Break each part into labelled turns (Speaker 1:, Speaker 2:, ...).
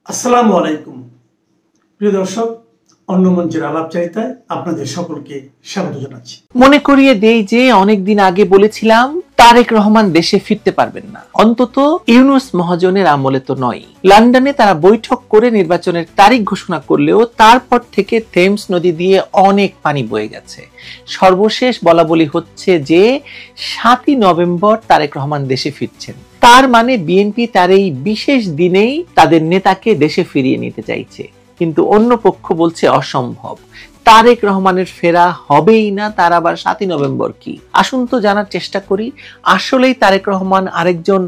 Speaker 1: আসসালামু আলাইকুম প্রিয় দর্শক, অন্য মঞ্চের আলাপচারিতায় আপনাদের সকলকে স্বাগত জানাচ্ছি।
Speaker 2: মনে করিয়ে দেই যে অনেকদিন আগে বলেছিলাম তারেক রহমান দেশে ফিরতে পারবেন না, অন্তত ইউনূস মহাজনের আমলে তো নয়। লন্ডনে তারা বৈঠক করে নির্বাচনের তারিখ ঘোষণা করলেও তারপর থেকে থেমস নদী দিয়ে অনেক পানি বয়ে গেছে। সর্বশেষ বলা বলি হচ্ছে যে 7ই নভেম্বর তারেক রহমান দেশে ফিরছেন। তার মানে বিএনপি তার এই বিশেষ দিনেই তাদের নেতাকে দেশে ফিরিয়ে নিতে চাইছে, কিন্তু অন্য পক্ষ বলছে অসম্ভব, তারেক রহমানের ফেরা হবেই না। তার আবার 7ই নভেম্বর কি? আসুন তো জানার চেষ্টা করি, আসলেই তারেক রহমান আরেকজন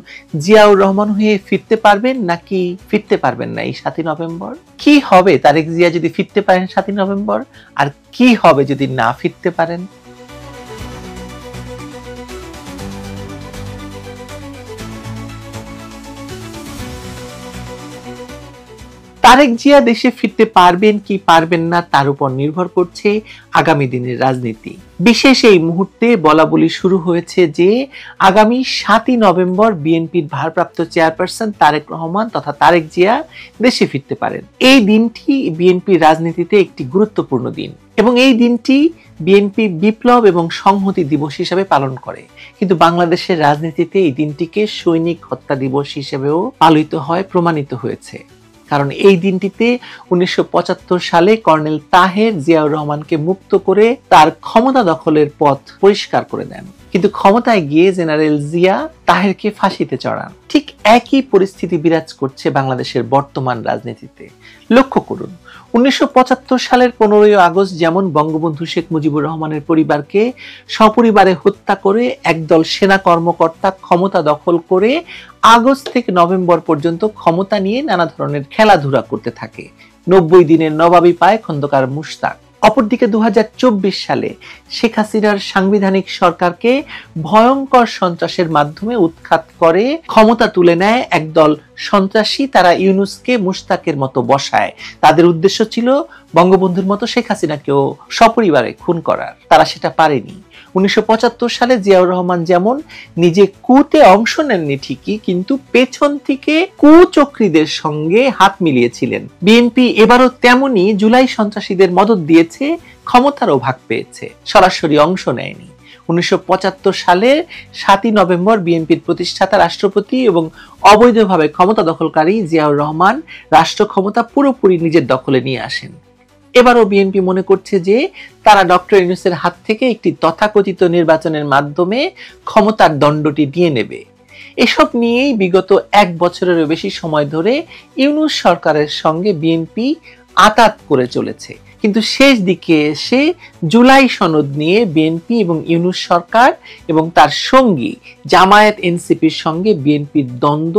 Speaker 2: জিয়াউর রহমান হয়ে ফিরতে পারবেন নাকি ফিরতে পারবেন না এই 7ই নভেম্বর? কি হবে তারেক জিয়া যদি ফিরতে পারেন 7ই নভেম্বর, আর কি হবে যদি না ফিরতে পারেন? তারেক জিয়া দেশে ফিরতে পারবেন কি পারবেন না তার উপর নির্ভর করছে আগামী দিনের রাজনীতি। বিশেষ এই মুহূর্তে বলা বলি শুরু হয়েছে যে আগামী 7ই নভেম্বর বিএনপির ভারপ্রাপ্ত চেয়ারপারসন তারেক রহমান তথা তারেক জিয়া দেশে ফিরতে পারেন। এই দিনটি বিএনপির রাজনীতিতে একটি গুরুত্বপূর্ণ দিন এবং এই দিনটি বিএনপি বিপ্লব এবং সংহতি দিবস হিসেবে পালন করে, কিন্তু বাংলাদেশের রাজনীতিতে এই দিনটিকে সৈনিক হত্যা দিবস হিসেবেও পালিত হয়, প্রমাণিত হয়েছে। কারণ এই দিনটিতে 1975 সালে কর্নেল তাহের জিয়াউর রহমানকে মুক্ত করে তার ক্ষমতা দখলের পথ পরিষ্কার করে দেন, কিন্তু ক্ষমতায় গিয়ে জেনারেল জিয়া তাহেরকে ফাঁসিতে চড়ান। ঠিক একই পরিস্থিতি বিরাজ করছে বাংলাদেশের বর্তমান রাজনীতিতে। লক্ষ্য করুন, 1975 সালের 15ই আগস্ট যেমন বঙ্গবন্ধু শেখ মুজিবুর রহমানের পরিবারকে সপরিবারে হত্যা করে একদল সেনা কর্মকর্তা ক্ষমতা দখল করে আগস্ট থেকে নভেম্বর পর্যন্ত ক্ষমতা নিয়ে নানা ধরনের খেলাধুলা করতে থাকে। 90 দিনের নবাবী পায় খন্দকার মুশতাক। অপরদিকে 2024 সালে শেখ হাসিনার সাংবিধানিক সরকারকে ভয়ঙ্কর সন্ত্রাসের মাধ্যমে উৎখাত করে ক্ষমতা তুলে নেয় একদল সন্ত্রাসী। তারা ইউনূসকে মুশতাকের মতো বসায়। তাদের উদ্দেশ্য ছিল বঙ্গবন্ধুর মতো শেখ হাসিনাকেও সপরিবারে খুন করার। তারা সেটা পারেনি। 1975 সালে জিয়াউর রহমান যেমন নিজে কুতে অংশ নেননি ঠিকই, কিন্তু পেছন থেকে কুচক্রীদের সঙ্গে হাত মিলিয়েছিলেন। বিএনপি এবারও তেমনি জুলাই সন্ত্রাসীদের মদদ দিয়েছে, ক্ষমতারও ভাগ পেয়েছে, সরাসরি অংশ নেয়নি। 1975 সালের 7ই নভেম্বর বিএনপির প্রতিষ্ঠাতা রাষ্ট্রপতি এবং অবৈধভাবে ক্ষমতা দখলকারী জিয়াউর রহমান রাষ্ট্র ক্ষমতা পুরোপুরি নিজের দখলে নিয়ে আসেন। এবারও বিএনপি মনে করছে যে তারা ডক্টর ইউনূসের হাত থেকে একটি তথাকথিত নির্বাচনের মাধ্যমে ক্ষমতার দণ্ডটি নিয়ে নেবে। এসব নিয়েই বিগত 1 বছরেরও বেশি সময় ধরে ইউনূস সরকারের সঙ্গে বিএনপি আঁতাত করে চলেছে, কিন্তু শেষ দিকে এসে জুলাই সনদ নিয়ে বিএনপি এবং ইউনূস সরকার এবং তার সঙ্গী জামায়াত এনসিপির সঙ্গে বিএনপির দ্বন্দ্ব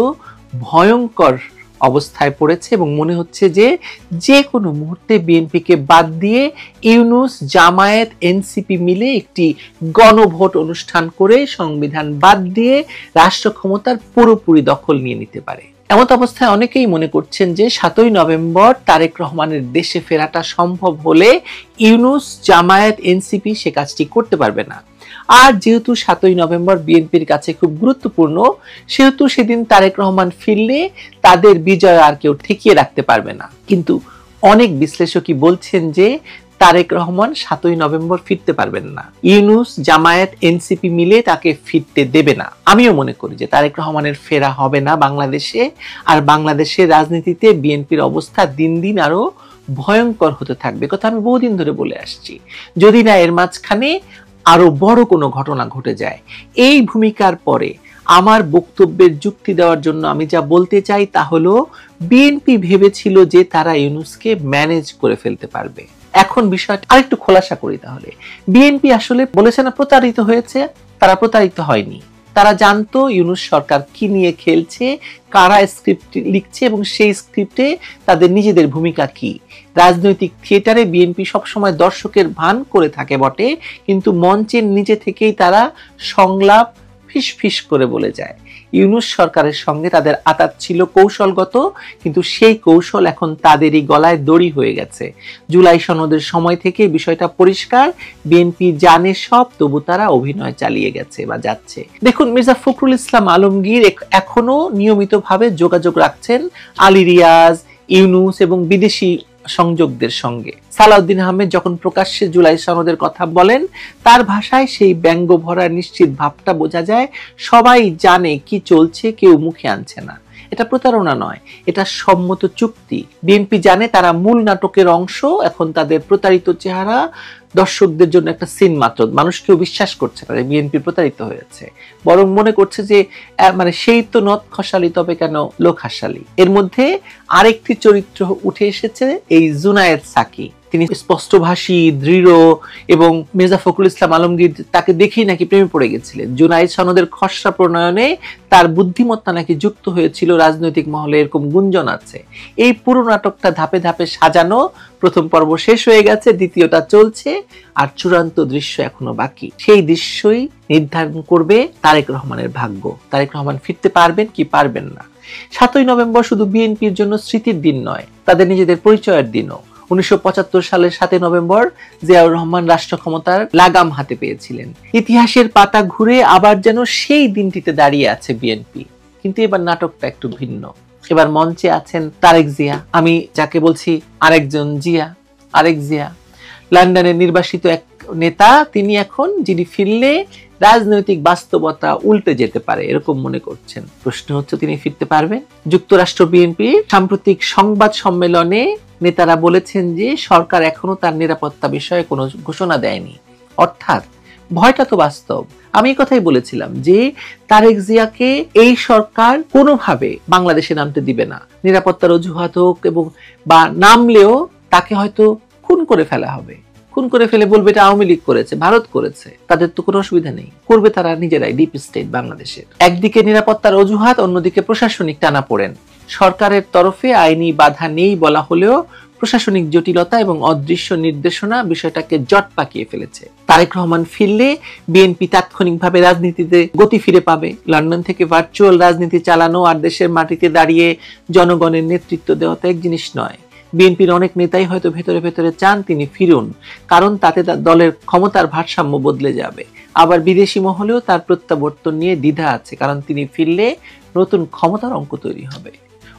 Speaker 2: ভয়ঙ্কর অবস্থায় পড়েছে এবং মনে হচ্ছে যে যে কোনো মুহূর্তে বিএনপিকে বাদ দিয়ে ইউনূস জামায়াত এনসিপি মিলে একটি গণভোট অনুষ্ঠান করে সংবিধান বাদ দিয়ে রাষ্ট্র ক্ষমতার পুরোপুরি দখল নিয়ে নিতে পারে। এমত অবস্থায় অনেকেই মনে করছেন যে 7ই নভেম্বর তারেক রহমানের দেশে ফেরাটা সম্ভব হলে ইউনূস জামায়াত এনসিপি সে কাজটি করতে পারবে না। আর যেহেতু 7ই নভেম্বর বিএনপির কাছে খুব গুরুত্বপূর্ণ, সেহেতু সেদিন তারেক রহমান ফিরলে তাদের বিজয় আর কেউ ঠেকিয়ে রাখতে পারবে না। কিন্তু অনেক বিশ্লেষকই বলছেন যে তারেক রহমান 7ই নভেম্বর ফিরতে পারবেন না, ইউনূস জামায়াত এনসিপি মিলে তাকে ফিরতে দেবে না। আমিও মনে করি যে তারেক রহমানের ফেরা হবে না বাংলাদেশে, আর বাংলাদেশের রাজনীতিতে বিএনপির অবস্থা দিন দিন আরো ভয়ঙ্কর হতে থাকবে। কথা আমি বহুদিন ধরে বলে আসছি, যদি না এর মাঝখানে আরো বড় কোনো ঘটনা ঘটে যায়। এই ভূমিকার পরে আমার বক্তব্যের যুক্তি দেওয়ার জন্য আমি যা বলতে চাই তা হলো, বিএনপি ভেবেছিল যে তারা ইউনূসকে ম্যানেজ করে ফেলতে পারবে। এখন বিষয়টা আরেকটু খোলাসা করি। তাহলে বিএনপি আসলে বলেছে না প্রতারিত হয়েছে? তারা প্রতারিত হয়নি। তারা জানতো ইউনূস সরকার কি নিয়ে খেলছে, কারা স্ক্রিপ্ট লিখছে এবং সেই স্ক্রিপ্টে তাদের নিজেদের ভূমিকা কি। রাজনৈতিক থিয়েটারে বিএনপি সবসময় দর্শকের ভান করে থাকে বটে, কিন্তু মঞ্চের নিচে থেকেই তারা সংলাপ ফিস ফিস করে বলে যায়। ইউনূস সরকারের সঙ্গে তাদের আঁতাত ছিল কৌশলগত, কিন্তু সেই কৌশল এখন তাদেরই গলায় দড়ি হয়ে গেছে। জুলাই সনদের সময় থেকে বিষয়টা পরিষ্কার, বিএনপি জানে সব, তবু তারা অভিনয় চালিয়ে গেছে বা যাচ্ছে। দেখুন, মির্জা ফখরুল ইসলাম আলমগীর এখনো নিয়মিতভাবে যোগাযোগ রাখছেন আলী রিয়াজ, ইউনূস এবং বিদেশি সংযোগদের সঙ্গে। সালাউদ্দিন আহমেদ যখন প্রকাশ্যে জুলাই সনদের কথা বলেন, তার ভাষায় সেই ব্যঙ্গ ভরা নিশ্চিত ভাবটা বোঝা যায়, সবাই জানে কি চলছে, কেউ মুখে আনছে না। এটা প্রতারণা নয়, এটা সম্মত চুক্তি। বিএনপি জানে তারা মূল নাটকের অংশ, এখন তাদের প্রতারিত চেহারা দর্শকদের জন্য একটা সিন মাত্র। মানুষ কেউ বিশ্বাস করছে না বিএনপি প্রতারিত হয়েছে, বরং মনে করছে যে মানে সেই তো নদ খসালি, তবে কেন লোক হাসালি। এর মধ্যে আরেকটি চরিত্র উঠে এসেছে, এই জুনায়েদ সাকি। তিনি স্পষ্টভাষী, দৃঢ়, এবং মির্জা ফখরুল ইসলাম আলমগীর তাকে দেখেই নাকি প্রেমে পড়ে গেছিলেন। জুনায়েদ সনদের খসড়া প্রণয়নে তার বুদ্ধিমত্তা নাকি যুক্ত হয়েছিল রাজনৈতিক মহলে, এরকম গুঞ্জন আছে। এই পুরো নাটকটা ধাপে ধাপে সাজানো। প্রথম পর্ব শেষ হয়ে গেছে, দ্বিতীয়টা চলছে, আর চূড়ান্ত দৃশ্য এখনো বাকি। সেই দৃশ্যই নির্ধারণ করবে তারেক রহমানের ভাগ্য। তারেক রহমান ফিরতে পারবেন কি পারবেন না। 7ই নভেম্বর শুধু বিএনপির জন্য স্মৃতির দিন নয়, তাদের নিজেদের পরিচয়ের দিনও। 1975 সালের 7ই নভেম্বর জিয়াউর রহমান রাষ্ট্র ক্ষমতার লাগাম হাতে পেয়েছিলেন। ইতিহাসের পাতা ঘুরে আবার যেন সেই দিনটিতে দাঁড়িয়ে আছে বিএনপি। কিন্তু এবার নাটকটা একটু ভিন্ন। এবার মঞ্চে আছেন তারেক জিয়া, আমি যাকে বলছি আরেকজন জিয়া, আরেক জিয়া, লন্ডনের নির্বাসিত এক নেতা। তিনি এখন, যিনি ফিরলে রাজনৈতিক বাস্তবতা উল্টে যেতে পারে এরকম মনে করছেন। প্রশ্ন হচ্ছে, তিনি ফিরতে পারবেন? যুক্তরাষ্ট্র বিএনপির সাম্প্রতিক সংবাদ সম্মেলনে নেতারা বলেছেন যে সরকার এখনো তার নিরাপত্তা বিষয়ে কোনো ঘোষণা দেয়নি। অর্থাৎ ভয়টা তো বাস্তব। আমি এই কথাই বলেছিলাম যে তারেক জিয়াকে এই সরকার কোনোভাবে বাংলাদেশে নামতে দিবে না। নিরাপত্তার অজুহাত হোক, এবং বা নামলেও তাকে হয়তো খুন করে ফেলা হবে। খুন করে ফেলে বলবে এটা আওয়ামী লীগ করেছে, ভারত করেছে, তাদের তো কোনো অসুবিধা নেই, করবে তারা নিজেরাই, ডিপ স্টেট বাংলাদেশের। একদিকে নিরাপত্তার অজুহাত, অন্যদিকে প্রশাসনিক টানাপোড়েন। সরকারের তরফে আইনি বাধা নেই বলা হলেও প্রশাসনিক জটিলতা এবং অদৃশ্য নির্দেশনা বিষয়টাকে জট পাকিয়ে ফেলেছে। তারেক রহমান ফিরলে বিএনপি তাৎক্ষণিকভাবে রাজনীতিতে গতি ফিরে পাবে। লন্ডন থেকে ভার্চুয়াল রাজনীতি চালানো আর দেশের মাটিতে দাঁড়িয়ে জনগণের নেতৃত্ব দেওয়া তো এক জিনিস নয়। বিএনপির অনেক নেতাই হয়তো ভেতরে ভেতরে চান তিনি ফিরুন, কারণ তাতে তার দলের ক্ষমতার ভারসাম্য বদলে যাবে। আবার বিদেশি মহলেও তার প্রত্যাবর্তন নিয়ে দ্বিধা আছে, কারণ তিনি ফিরলে নতুন ক্ষমতার অঙ্ক তৈরি হবে।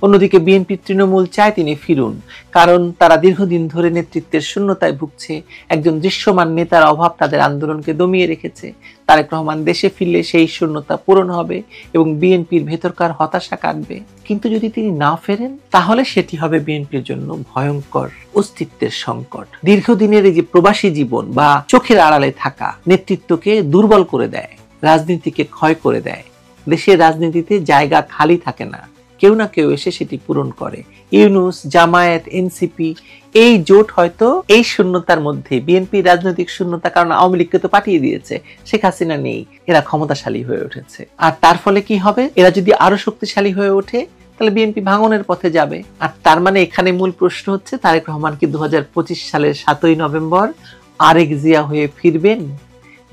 Speaker 2: অন্যদিকে বিএনপির তৃণমূল চায় তিনি ফিরুন, কারণ তারা দীর্ঘদিন ধরে নেতৃত্বের শূন্যতায় ভুগছে। একজন দৃশ্যমান নেতার অভাব তাদের আন্দোলনকে দমিয়ে রেখেছে। তারেক রহমান দেশে ফিরলে সেই শূন্যতা পূরণ হবে এবং বিএনপির ভেতরকার হতাশা কাটবে। কিন্তু যদি তিনি না ফেরেন, তাহলে সেটি হবে বিএনপির জন্য ভয়ঙ্কর অস্তিত্বের সংকট। দীর্ঘদিনের এই যে প্রবাসী জীবন বা চোখের আড়ালে থাকা নেতৃত্বকে দুর্বল করে দেয়, রাজনীতিকে ক্ষয় করে দেয়। দেশের রাজনীতিতে জায়গা খালি থাকে না, কেউ না কেউ এসে সেটি পূরণ করে। ইউনূস, জামায়াত, এনসিপি, এই জোট হয়তো এই শূন্যতার মধ্যে, বিএনপি রাজনৈতিক শূন্যতা, কারণ আওয়ামী লীগকে তো পাঠিয়ে দিয়েছে, শেখ হাসিনা নেই, এরা ক্ষমতাশালী হয়ে উঠেছে। আর তার ফলে কি হবে, এরা যদি আরো শক্তিশালী হয়ে ওঠে তাহলে বিএনপি ভাঙনের পথে যাবে। আর তার মানে এখানে মূল প্রশ্ন হচ্ছে, তারেক রহমান কি 2025 সালের 7ই নভেম্বর আরেক জিয়া হয়ে ফিরবেন,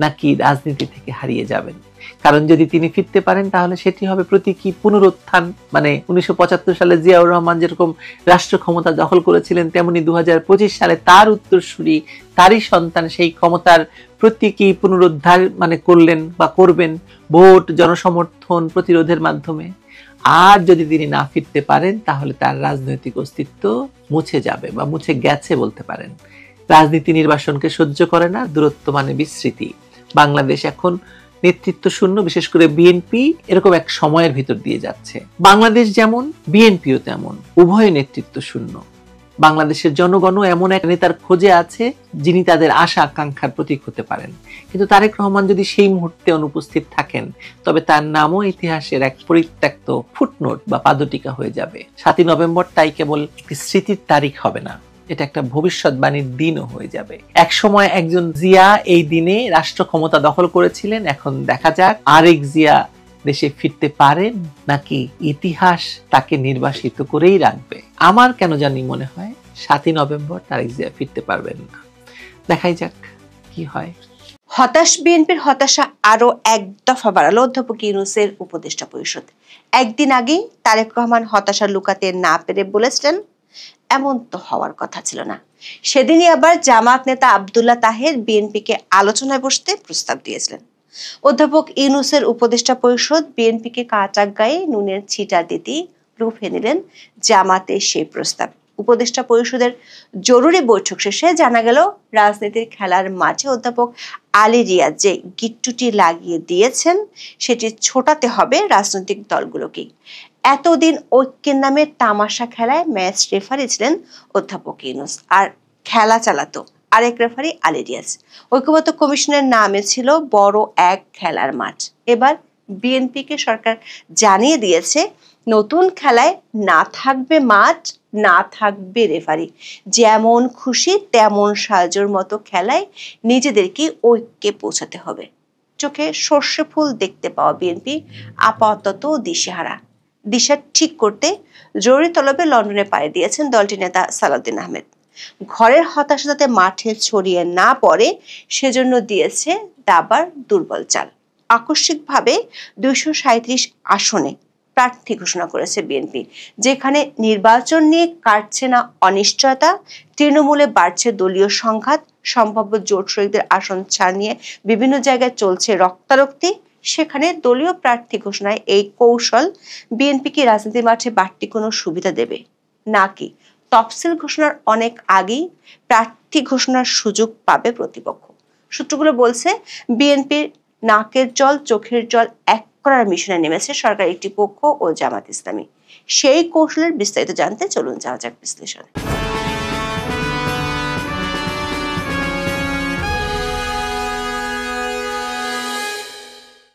Speaker 2: নাকি রাজনীতি থেকে হারিয়ে যাবেন? কারণ যদি তিনি ফিরতে পারেন তাহলে সেটি হবে প্রতীকী পুনরুত্থান। মানে 1975 সালে জিয়াউর রহমান যেরকম রাষ্ট্র ক্ষমতা দখল করেছিলেন, তেমনি 2025 সালে তার উত্তরসূরি, তারই সন্তান সেই ক্ষমতার প্রতীকী পুনরুদ্ধার মানে করলেন বা করবেন ভোট, জনসমর্থন, প্রতিরোধের মাধ্যমে। আর যদি তিনি না ফিরতে পারেন তাহলে তার রাজনৈতিক অস্তিত্ব মুছে যাবে বা মুছে গেছে বলতে পারেন। রাজনীতি নির্বাসনকে সহ্য করে না, দূরত্ব মানে বিস্মৃতি। বাংলাদেশ এখন নেতৃত্ব শূন্য, বিশেষ করে বিএনপি এরকম এক সময়ের ভিতর দিয়ে যাচ্ছে। বাংলাদেশ যেমন, বিএনপিও তেমন, উভয় নেতৃত্ব শূন্য। বাংলাদেশের জনগণও এমন এক নেতার খোঁজে আছে যিনি তাদের আশা আকাঙ্ক্ষার প্রতীক হতে পারেন। কিন্তু তারেক রহমান যদি সেই মুহূর্তে অনুপস্থিত থাকেন, তবে তার নামও ইতিহাসের এক পরিত্যক্ত ফুটনোট বা পাদটিকা হয়ে যাবে। 7ই নভেম্বর তাই কেবল স্মৃতির তারিখ হবে না, এটা একটা ভবিষ্যৎবাণীর দিনও হয়ে যাবে। এক সময় একজন জিয়া এই দিনে রাষ্ট্র ক্ষমতা দখল করেছিলেন, এখন দেখা যাক আরেক জিয়া দেশে ফিরতে পারেন নাকি ইতিহাস তাকে নির্বাসিত করেই রাখবে। আমার কেন জানি মনে হয় 7ই নভেম্বর তারেক জিয়া ফিরতে পারবেন না। দেখাই যাক কি হয়।
Speaker 3: হতাশ বিএনপির হতাশা আরো এক দফা বাড়ালো অধ্যাপক ইউনূসের উপদেষ্টা পরিষদ। একদিন আগেই তারেক রহমান হতাশা লুকাতে না পেরে বলেছিলেন, এমন তো হওয়ার কথা ছিল না। সেদিনই আবার জামায়াত নেতা আব্দুল্লাহ তাহের বিএনপিকে আলোচনায় বসতে প্রস্তাব দিয়েছিলেন। অধ্যাপক ইউনূসের উপদেষ্টা পরিষদ বিএনপিকে কাঁচা গায়ে নুনের ছিটা দিতেই রুখে নিলেন জামাতের সেই প্রস্তাব। উপদেষ্টা পরিষদের জরুরি বৈঠক শেষে জানা গেল, রাজনীতির খেলার মাঠে অধ্যাপক আলী রিয়াজ যে গিট্টুটি লাগিয়ে দিয়েছেন সেটি ছোটাতে হবে রাজনৈতিক দলগুলোকে। এতদিন ঐক্যের নামে তামাশা খেলায় ম্যাচ রেফারি ছিলেন অধ্যাপক ইউনূস, আর খেলা চালাতো আরেক রেফারি আলী রিয়াজ। ঐক্যমত্য কমিশনের নামে ছিল বড় এক খেলার মাঠ। এবার বিএনপিকে সরকার জানিয়ে দিয়েছে, নতুন খেলায় না থাকবে মাঠ, না থাকবে রেফারি, যেমন খুশি তেমন সাজোর মতো খেলায় নিজেদেরকে ঐক্যে পৌঁছাতে হবে। চোখে সর্ষে ফুল দেখতে পাওয়া বিএনপি আপাতত দিশেহারা। দিশা ঠিক করতে জরুরি তলবে লন্ডনে পাড়ি দিয়েছেন দলটির নেতা সালাউদ্দিন আহমেদ। ঘরের হতাশা যাতে মাঠে ছড়িয়ে না পড়ে সেজন্য দিয়েছে দাবার দুর্বল চাল। আকস্মিকভাবে 237 আসনে প্রার্থী ঘোষণা করেছে বিএনপি, যেখানে নির্বাচন নিয়ে কাটছে না অনিশ্চয়তা, তৃণমূলে বাড়ছে দলীয় সংঘাত, সম্ভাব্য জোট শরিকদের আসন ছাড় নিয়ে বিভিন্ন জায়গায় চলছে রক্তারক্তি। সেখানে দলীয় প্রার্থী ঘোষণায় এই কৌশল বিএনপিকে রাজনীতির মাঠে বাড়তি কোনো সুবিধা দেবে নাকি তফসিল ঘোষণার অনেক আগেই প্রার্থী ঘোষণার সুযোগ পাবে প্রতিপক্ষ? সূত্রগুলো বলছে, বিএনপির নাকের জল চোখের জল এক করার মিশনে নেমেছে সরকার একটি পক্ষ ও জামাত ইসলামী। সেই কৌশলের বিস্তারিত জানতে চলুন যাওয়া যাক বিশ্লেষণে।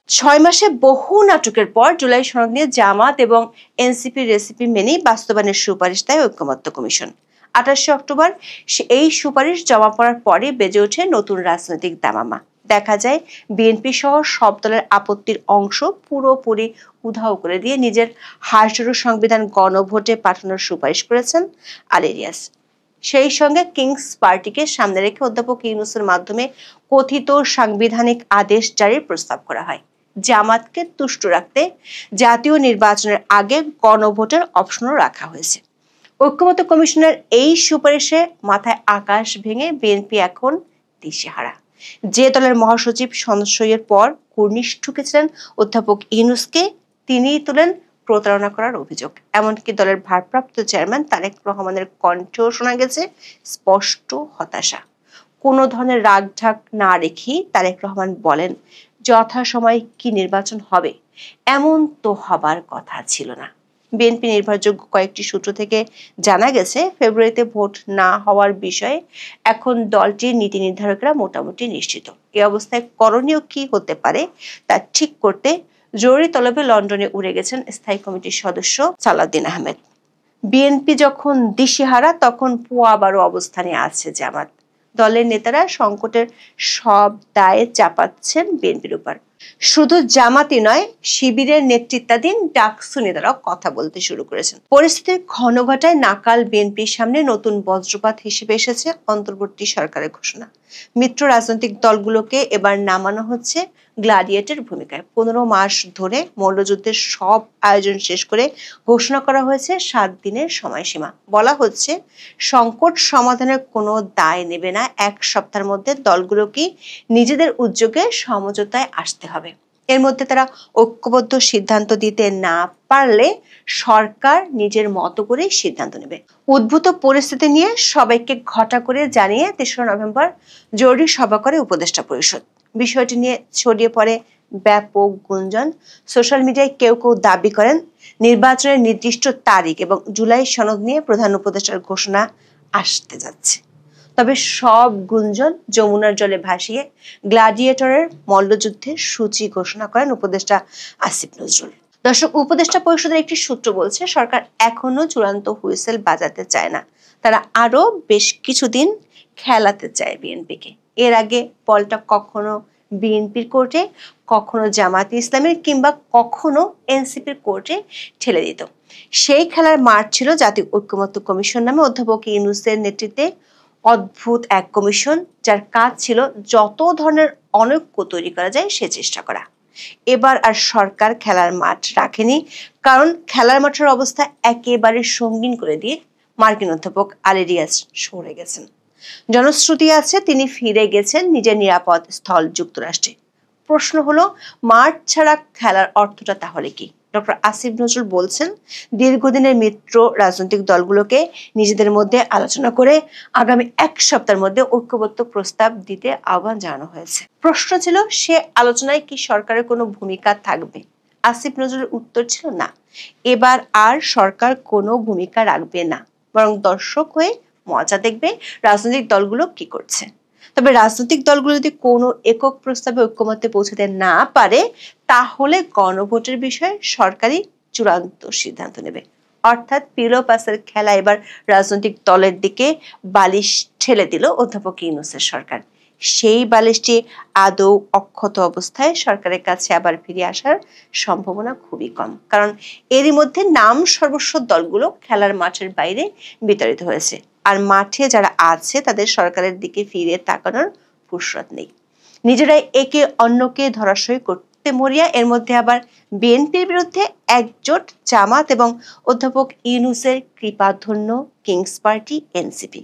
Speaker 3: 6 মাসে বহু নাটকের পর জুলাই সনদ নিয়ে জামাত এবং এনসিপির রেসিপি মেনেই বাস্তবায়নের সুপারিশ দেয় ঐক্যমত্য কমিশন। 28 অক্টোবর এই সুপারিশ জমা পড়ার পরে বেজে ওঠে নতুন রাজনৈতিক দামামা। দেখা যায় বিএনপি সহ সব দলের আপত্তির অংশ পুরোপুরি উধাও করে দিয়ে নিজের হাসজোড়ো সংবিধান গণভোটে পাঠানোর সুপারিশ করেছেন আলী রিয়াজ। সেই সঙ্গে কিংস পার্টিকে সামনে রেখে অধ্যাপক ইউনূসের মাধ্যমে কথিত সাংবিধানিক আদেশ জারির প্রস্তাব করা হয়। জামাতকে তুষ্ট রাখতে জাতীয় নির্বাচনের আগে গণভোটের অপশনও রাখা হয়েছে। ঐক্যমত্য কমিশনের এই সুপারিশে মাথায় আকাশ ভেঙে বিএনপি এখন দিশেহারা। যে দলের মহাসচিব সনদ পর কুর্নিশ ঠুকেছিলেন অধ্যাপক ইউনূসকে, তিনিই তোলেন প্রতারণা করার অভিযোগ। এমনকি দলের ভারপ্রাপ্ত চেয়ারম্যান তারেক রহমানের কণ্ঠেও শোনা গেছে স্পষ্ট হতাশা। কোনো ধরনের রাগঢাক না রেখেই তারেক রহমান বলেন, যথাসময়ে কি নির্বাচন হবে এমন তো হবার কথা ছিল না। বিএনপি নির্ভরযোগ্য কয়েকটি সূত্র থেকে জানা গেছে, ফেব্রুয়ারিতে ভোট না হওয়ার বিষয়ে এখন দলটির নীতি নির্ধারকরা মোটামুটি নিশ্চিত। এই অবস্থায় করণীয় কি হতে পারে তা ঠিক করতে জরুরি তলবে লন্ডনে উড়ে গেছেন স্থায়ী কমিটির সদস্য সালাউদ্দিন আহমেদ। বিএনপি যখন দিশেহারা তখন পোয়াবারও অবস্থানে আছে জামাত। দলের নেতারা সংকটের সব দায়ে চাপাচ্ছেন বিএনপির উপর। শুধু জামাতই নয়, শিবিরের নেতৃত্বাধীন ডাকসু নেতারাও কথা বলতে শুরু করেছেন। পরিস্থিতির ঘনঘটায় নাকাল বিএনপির সামনে নতুন বজ্রপাত হিসেবে এসেছে অন্তর্বর্তী সরকারের ঘোষণা। মিত্র রাজনৈতিক দলগুলোকে এবার নামানো হচ্ছে গ্লাডিয়েটর ভূমিকায়। 15 মাস ধরে মল্লযুদ্ধের সব আয়োজন শেষ করে ঘোষণা করা হয়েছে 7 দিনের সময়সীমা। বলা হচ্ছে, সংকট সমাধানের কোনো দায় নেবে না, 1 সপ্তাহের মধ্যে দলগুলোকে নিজেদের উদ্যোগে সমঝোতায় আসতে হবে। এর মধ্যে তারা ঐক্যবদ্ধ সিদ্ধান্ত দিতে না পারলে সরকার নিজের মতো করে সিদ্ধান্ত নেবে। উদ্ভূত পরিস্থিতি নিয়ে সবাইকে ঘটা করে জানিয়ে 3রা নভেম্বর জরুরি সভা করে উপদেষ্টা পরিষদ। বিষয়টি নিয়ে ছড়িয়ে পড়ে ব্যাপক গুঞ্জন। সোশ্যাল মিডিয়ায় কেউ কেউ দাবি করেন নির্বাচনের নির্দিষ্ট তারিখ এবং জুলাই সনদ নিয়ে প্রধান উপদেষ্টার ঘোষণা আসতে যাচ্ছে। তবে সব গুঞ্জন যমুনার জলে ভাসিয়ে গ্লাডিয়েটরের মল্লযুদ্ধের সূচি ঘোষণা করেন উপদেষ্টা আসিফ নজরুল। দর্শক, উপদেষ্টা পরিষদের একটি সূত্র বলছে, সরকার এখনো চূড়ান্ত হুইসেল বাজাতে চায় না, তারা আরো বেশ কিছুদিন খেলাতে চায় বিএনপিকে। এর আগে বলটা কখনো বিএনপির কোর্টে, কখনো জামাতে ইসলামের কিংবা কখনো এনসিপির কোর্টে ঠেলে দিত। সেই খেলার মাঠ ছিল জাতীয় ঐক্যমত্য কমিশন নামে অধ্যাপক ইউনূসের নেতৃত্বে অদ্ভুত এক কমিশন, যার কাজ ছিল যত ধরনের অনৈক্য তৈরি করা যায় সে চেষ্টা করা। এবার আর সরকার খেলার মাঠ রাখেনি, কারণ খেলার মাঠের অবস্থা একেবারে সঙ্গীন করে দিয়ে মার্কিন অধ্যাপক আলী রিয়াজ সরে গেছেন। জনশ্রুতি আছে তিনি ফিরে গেছেন নিজের নিরাপদ স্থল যুক্তরাষ্ট্রে। প্রশ্ন হলো, মাঠ ছাড়া খেলার অর্থটা তাহলে কি? ডক্টর আসিফ নজরুল বলছেন, দীর্ঘদিনের মিত্র রাজনৈতিক দলগুলোকে নিজেদের মধ্যে আলোচনা করে আগামী 1 সপ্তাহের মধ্যে ঐক্যবদ্ধ প্রস্তাব দিতে আহ্বান জানানো হয়েছে। প্রশ্ন ছিল, সে আলোচনায় কি সরকারের কোনো ভূমিকা থাকবে? আসিফ নজরুলের উত্তর ছিল না, এবার আর সরকার কোনো ভূমিকা রাখবে না, বরং দর্শক হয়ে মজা দেখবে রাজনৈতিক দলগুলো কি করছে। তবে রাজনৈতিক দলগুলো যদি কোনো একক প্রস্তাবে ঐক্যমত্যে পৌঁছাতে না পারে, তাহলে গণভোটের বিষয়ে সরকারই চূড়ান্ত সিদ্ধান্ত নেবে। অর্থাৎ পিলো পাসের খেলা এবার রাজনৈতিক দলের দিকে বালিশ ঠেলে দিল অধ্যাপক ইউনূসের সরকার। সেই বালিশটি আদৌ অক্ষত অবস্থায় সরকারের কাছে আবার ফিরে আসার সম্ভাবনা খুবই কম, কারণ এরই মধ্যে নাম সর্বস্ব দলগুলো খেলার মাঠের বাইরে বিতাড়িত হয়েছে, আর মাঠে যারা আছে তাদের সরকারের দিকে ফিরে তাকানোর ফুরসত নেই। নিজেরাই একে অন্যকে ধরাশয়ী করতে মরিয়া। এর মধ্যে আবার বিএনপির বিরুদ্ধে একজোট জামাত এবং অধ্যাপক ইউনূসের কৃপাধন্য কিংস পার্টি এনসিপি।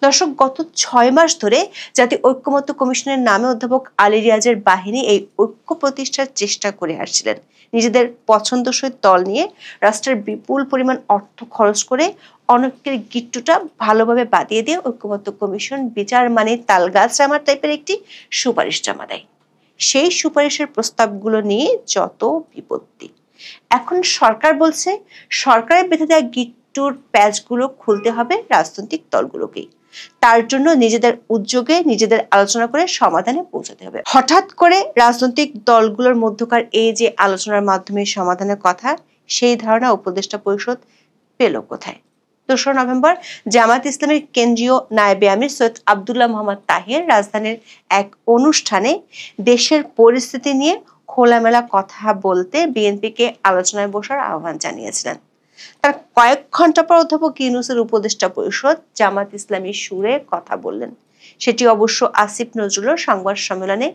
Speaker 3: দর্শক, গত 6 মাস ধরে জাতীয় ঐক্যমত্য কমিশনের নামে অধ্যাপক আলী রিয়াজের বাহিনী এই ঐক্য প্রতিষ্ঠার চেষ্টা করে আসছিলেন। নিজেদের পছন্দসই দল নিয়ে রাষ্ট্রের বিপুল পরিমাণ অর্থ খরচ করে অনেকের গিট্টুটা ভালোভাবে বাদিয়ে দিয়ে ঐক্যমত্য কমিশন বিচার মানে তালগাছ রামার টাইপের একটি সুপারিশ জমা দেয়। সেই সুপারিশের প্রস্তাবগুলো নিয়ে যত বিপত্তি। এখন সরকার বলছে সরকারের বেঁধে দেওয়া গিট্টুর প্যাচগুলো খুলতে হবে রাজনৈতিক দলগুলোকেই। তার জন্য নিজেদের উদ্যোগে নিজেদের আলোচনা করে সমাধানে পৌঁছাতে হবে। হঠাৎ করে রাজনৈতিক দলগুলোর মধ্যকার এই যে আলোচনার মাধ্যমে সমাধানের কথা, সেই ধারণা উপদেষ্টা পরিষদ পেল কোথায়? 2 নভেম্বর জামায়াত ইসলামের কেন্দ্রীয় নায়েবে আমির সৈয়দ আব্দুল্লাহ মোহাম্মদ তাহের রাজধানীর এক অনুষ্ঠানে দেশের পরিস্থিতি নিয়ে খোলামেলা কথা বলতে বিএনপিকে আলোচনায় বসার আহ্বান জানিয়েছিলেন। তার কয়েক ঘন্টা পর অধ্যাপক ইউনূসের উপদেষ্টা পরিষদ জামায়াত ইসলামী সুরে কথা বললেন। সেটি অবশ্য আসিফ নজরুল সংবাদ সম্মেলনে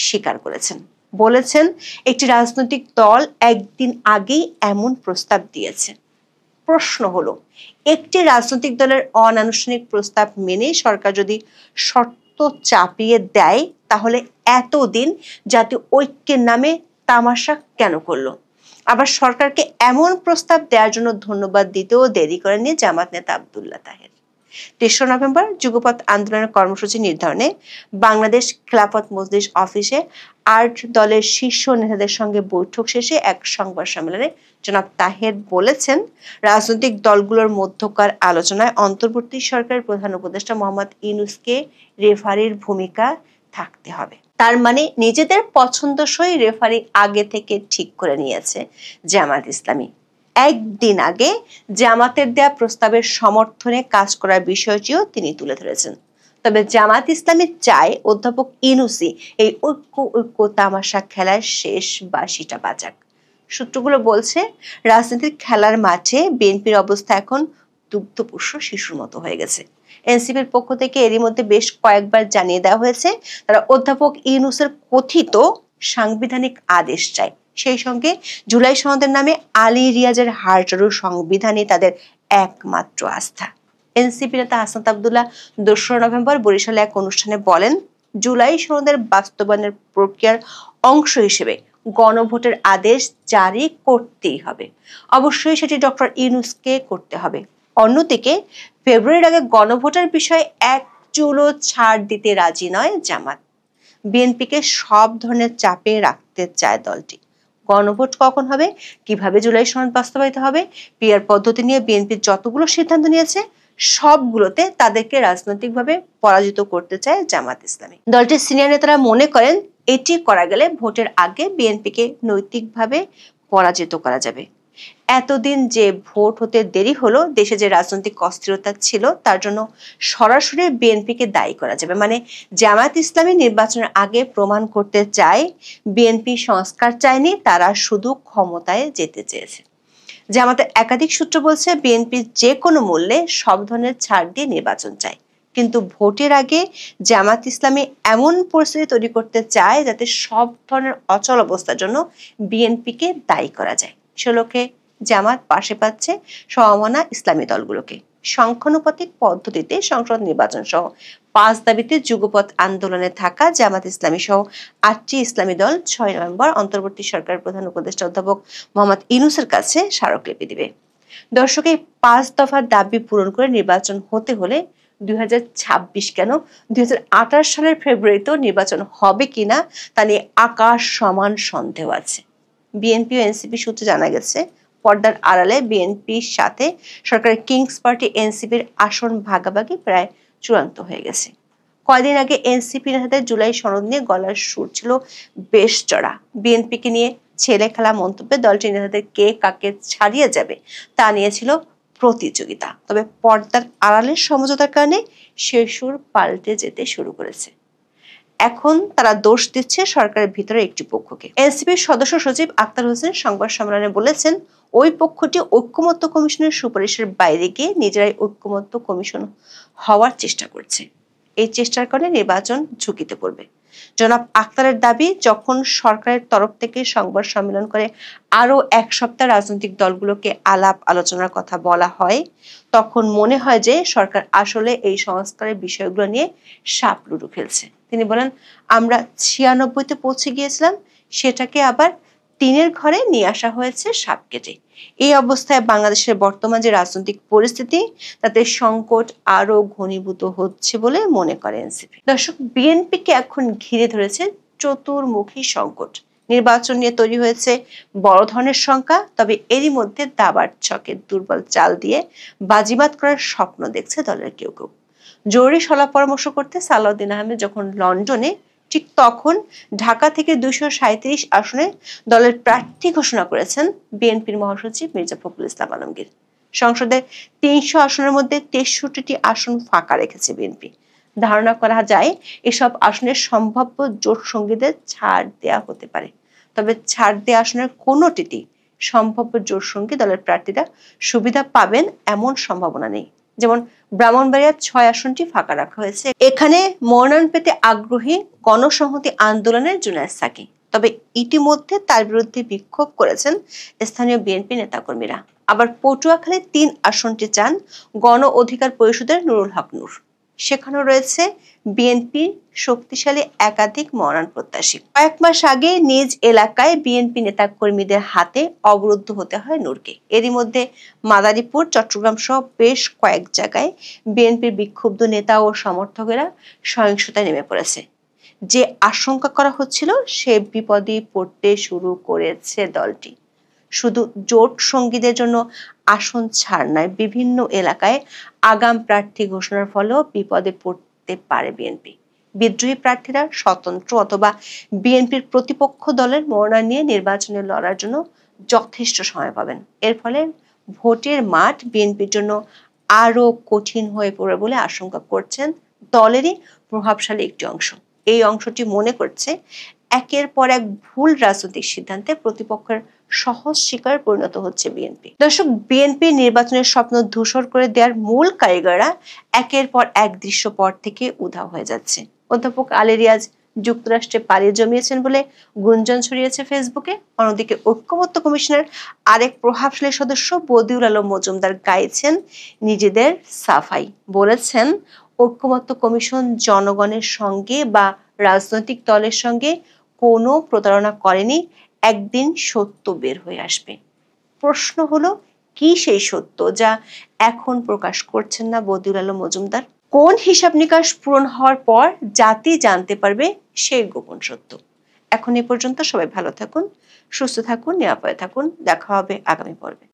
Speaker 3: স্বীকার করেছেন। বলেছেন, একটি রাজনৈতিক দল একদিন আগেই এমন প্রস্তাব দিয়েছে। প্রশ্ন হলো, একটি রাজনৈতিক দলের অনানুষ্ঠানিক প্রস্তাব মেনে সরকার যদি শর্ত চাপিয়ে দেয়, তাহলে এতদিন জাতীয় ঐক্যের নামে তামাশা কেন করলো? আবার সরকারকে এমন প্রস্তাব দেওয়ার জন্য ধন্যবাদ দিতেও দেরি করেননি জামাত নেতা আব্দুল্লাহ তাহের। 3 নভেম্বর যুগপৎ আন্দোলনের কর্মসূচি নির্ধারণে বাংলাদেশ খেলাফত মজলিস অফিসে 8 দলের শীর্ষ নেতাদের সঙ্গে বৈঠক শেষে এক সংবাদ সম্মেলনে জনাব তাহের বলেছেন, রাজনৈতিক দলগুলোর মধ্যকার আলোচনায় অন্তর্বর্তী সরকারের প্রধান উপদেষ্টা মোহাম্মদ ইউনূসকে রেফারির ভূমিকা থাকতে হবে। তার মানে নিজেদের পছন্দসই রেফারি আগে থেকে ঠিক করে নিয়েছে জামায়াত ইসলামী। একদিন আগে জামাতের দেয়া প্রস্তাবের সমর্থনে কাজ করার বিষয়টিও তিনি তুলে ধরেছেন। তবে জামায়াত ইসলামী চায় অধ্যাপক ইউনূসই এই ঐক্য তামাশা খেলার শেষ বাঁশিটা বাজাক। সূত্রগুলো বলছে, রাজনীতির খেলার মাঠে বিএনপির অবস্থা এখন দুগ্ধপুষ্য শিশুর মতো হয়ে গেছে। এনসিপির পক্ষ থেকে এরই মধ্যে বেশ কয়েকবার জানিয়ে দেওয়া হয়েছে তারা অধ্যাপক ইউনূসের কথিত সাংবিধানিক আদেশ চায়। সেই সঙ্গে জুলাই সনদের নামে আলী রিয়াজের হারটারু সংবিধানে তাদের একমাত্র আস্থা। এনসিপি নেতা হাসনাত আব্দুল্লাহ 2 নভেম্বর বরিশালে এক অনুষ্ঠানে বলেন, জুলাই সনদের বাস্তবায়নের প্রক্রিয়ার অংশ হিসেবে গণভোটের আদেশ জারি করতেই হবে। অবশ্যই সেটি ডক্টর ইউনূসকে করতে হবে। অন্যদিকে ফেব্রুয়ারির আগে গণভোটের বিষয়ে এক চুলও ছাড় দিতে রাজি নয় জামাত। বিএনপিকে সব ধরনের চাপে রাখতে চায় দলটি। গণভোট কখন হবে, কিভাবে জুলাই সনদ বাস্তবায়িত হবে, পিআর পদ্ধতি নিয়ে বিএনপি যতগুলো সিদ্ধান্ত নিয়েছে সবগুলোতে তাদেরকে রাজনৈতিকভাবে পরাজিত করতে চায় জামাত ইসলামী। দলটির সিনিয়র নেতারা মনে করেন এটি করা গেলে ভোটের আগে বিএনপিকে নৈতিকভাবে পরাজিত করা যাবে। এতদিন যে ভোট হতে দেরি হলো, দেশে যে রাজনৈতিক অস্থিরতা ছিল তার জন্য সরাসরি বিএনপিকে দায়ী করা যাবে। মানে জামায়াত ইসলামী নির্বাচনের আগে প্রমাণ করতে চায় বিএনপি সংস্কার চায়নি, তারা শুধু ক্ষমতায় যেতে চেয়েছে। জামাতের একাধিক সূত্র বলছে, বিএনপি যে কোনো মূল্যে সব ধরনের ছাড় দিয়ে নির্বাচন চায়, কিন্তু ভোটের আগে জামাত ইসলামী এমন পরিস্থিতি তৈরি করতে চায় যাতে সব ধরনের অচল অবস্থার জন্য বিএনপিকে দায়ী করা যায়। সে লক্ষ্যে জামাত পাশে পাচ্ছে সমমনা ইসলামী দলগুলোকে। সংখ্যানুপাতিক পদ্ধতিতে সংসদ নির্বাচন সহ 5 দাবিতে যুগপৎ আন্দোলনে থাকা জামাত ইসলামী সহ 8টি ইসলামী দল 6 নভেম্বর অন্তর্বর্তী সরকারের প্রধান উপদেষ্টা অধ্যাপক মোহাম্মদ ইউনূসের কাছে স্মারকলিপি দিবে। দর্শক, এই 5 দফার দাবি পূরণ করে নির্বাচন হতে হলে 2026 কেন 2028 সালের ফেব্রুয়ারিতেও নির্বাচন হবে কিনা তা নিয়ে আকাশ সমান সন্দেহ আছে। বিএনপি ও এনসিপি সূত্রে জানা গেছে, পর্দার আড়ালে বিএনপির সাথে সরকারের কিংস পার্টি এনসিপির আসন ভাগাভাগি প্রায় চূড়ান্ত হয়ে গেছে। কয়েকদিন আগে এনসিপি নেতাদের জুলাই সনদ নিয়ে গলার সুর ছিল বেশ চড়া। বিএনপিকে নিয়ে ছেলে খেলা মন্তব্যে দলটির নেতাদের কে কাকে ছাড়িয়ে যাবে তা নিয়েছিল প্রতিযোগিতা। তবে পর্দার আড়ালের সমঝোতার কারণে সে সুর পাল্টে যেতে শুরু করেছে। এখন তারা দোষ দিচ্ছে সরকারের ভিতরে একটি পক্ষকে। এনসিপির সদস্য সচিব আক্তার হোসেন সংবাদ সম্মেলনে বলেছেন, ওই পক্ষটি ঐক্যমত্য কমিশনের সুপারিশের বাইরে গিয়ে নিজেরাই ঐক্যমত্য কমিশন হওয়ার চেষ্টা করছে। এই চেষ্টার কারণে নির্বাচন ঝুঁকিতে পড়বে। জনাব আক্তারের দাবি, যখন সরকারের তরফ থেকে সংবাদ সম্মেলন করে আরো 1 সপ্তাহ রাজনৈতিক দলগুলোকে আলাপ আলোচনার কথা বলা হয়, তখন মনে হয় যে সরকার আসলে এই সংস্কারের বিষয়গুলো নিয়ে সাপ লুডু খেলছে। তিনি বলেন, আমরা 96-তে পৌঁছে গিয়েছিলাম, সেটাকে আবার 3-এর ঘরে নিয়ে আসা হয়েছে সাপ কেটে। এই অবস্থায় বাংলাদেশের বর্তমান যে রাজনৈতিক পরিস্থিতি, তাতে সংকট আরো ঘনীভূত হচ্ছে বলে মনে করে এনসিপি। দর্শক, বিএনপিকে এখন ঘিরে ধরেছে চতুর্মুখী সংকট। নির্বাচন নিয়ে তৈরি হয়েছে বড় ধরনের শঙ্কা, তবে এরই মধ্যে দাবার ছকের দুর্বল চাল দিয়ে বাজিমাত করার স্বপ্ন দেখছে দলের কেউ কেউ। জরুরি সলা পরামর্শ করতে সালাউদ্দিন আহমেদ যখন লন্ডনে, ঠিক তখন ঢাকা থেকে 237 আসনে দলের প্রার্থী ঘোষণা করেছেন বিএনপির মহাসচিব মির্জা ফখরুল ইসলাম আলমগীর। সংসদের 300 আসনের মধ্যে 63টি আসন ফাঁকা রেখেছে বিএনপি। ধারণা করা যায় এসব আসনের সম্ভাব্য জোট সঙ্গীদের ছাড় দেয়া হতে পারে। তবে ছাড় দেয়া আসনের কোনোটিতেই সম্ভাব্য জোট সঙ্গী দলের প্রার্থীরা সুবিধা পাবেন এমন সম্ভাবনা নেই। যেমন ব্রাহ্মণবাড়িয়ার 6 আসনটি ফাঁকা রাখা হয়েছে। এখানে মনোনয়ন পেতে আগ্রহী গণসংহতি আন্দোলনের জুনায়েদ সাকি, তবে ইতিমধ্যে তার বিরুদ্ধে বিক্ষোভ করেছেন স্থানীয় বিএনপি নেতাকর্মীরা। আবার পটুয়াখালী 3 আসনটি চান গণ অধিকার পরিষদের নুরুল হক নূর। সেখানেও রয়েছে বিএনপি শক্তিশালী একাধিক মনোনয়ন প্রত্যাশী। কয়েক মাস আগে নিজ এলাকায় বিএনপি নেতাকর্মীদের হাতে অবরুদ্ধ হতে হয় নূরকে। এরই মধ্যে মাদারীপুর, চট্টগ্রাম সহ বেশ কয়েক জায়গায় বিএনপির বিক্ষুব্ধ নেতা ও সমর্থকেরা সহিংসতায় নেমে পড়েছে। যে আশঙ্কা করা হচ্ছিল সে বিপদে পড়তে শুরু করেছে দলটি। শুধু জোট সঙ্গীদের জন্য আসন ছাড় নয়, বিভিন্ন এলাকায় আগাম প্রার্থী ঘোষণার ফলেও বিপদে পড়তে পারে বিএনপি। বিদ্রোহী প্রার্থীরা স্বতন্ত্র অথবা বিএনপির প্রতিপক্ষ দলের মনোনয়ন নিয়ে নির্বাচনে লড়ার জন্য যথেষ্ট সময় পাবেন। এর ফলে ভোটের মাঠ বিএনপির জন্য আরো কঠিন হয়ে পড়বে বলে আশঙ্কা করছেন দলেরই প্রভাবশালী একটি অংশ। এই অংশটি মনে করছে, একের পর এক ভুল রাজনৈতিক সিদ্ধান্তে প্রতিপক্ষের সহজ শিকার পরিণত হচ্ছে বিএনপি। দর্শক, বিএনপি নির্বাচনের স্বপ্ন ধূসর করে দেওয়ার মূল কারিগররা একের পর এক দৃশ্যপট থেকে উধাও হয়ে যাচ্ছে। অধ্যাপক আলী রিয়াজ যুক্তরাষ্ট্রে পাড়ি জমিয়েছেন বলে গুঞ্জন ছড়িয়েছে ফেসবুকে। অন্যদিকে ঐক্যমত্য কমিশনের আরেক প্রভাবশালী সদস্য বদিউল আলম মজুমদার গাইছেন নিজেদের সাফাই। বলেছেন, ঐক্যমত্য কমিশন জনগণের সঙ্গে বা রাজনৈতিক দলের সঙ্গে কোনো প্রতারণা করেনি, একদিন সত্য বের হয়ে আসবে। প্রশ্ন হলো, কি সেই সত্য যা এখন প্রকাশ করছেন না বদিউল আলম মজুমদার? কোন হিসাব নিকাশ পূরণ হওয়ার পর জাতি জানতে পারবে সেই গোপন সত্য? এখন এ পর্যন্ত। সবাই ভালো থাকুন, সুস্থ থাকুন, নিরাপদে থাকুন। দেখা হবে আগামী পর্বে।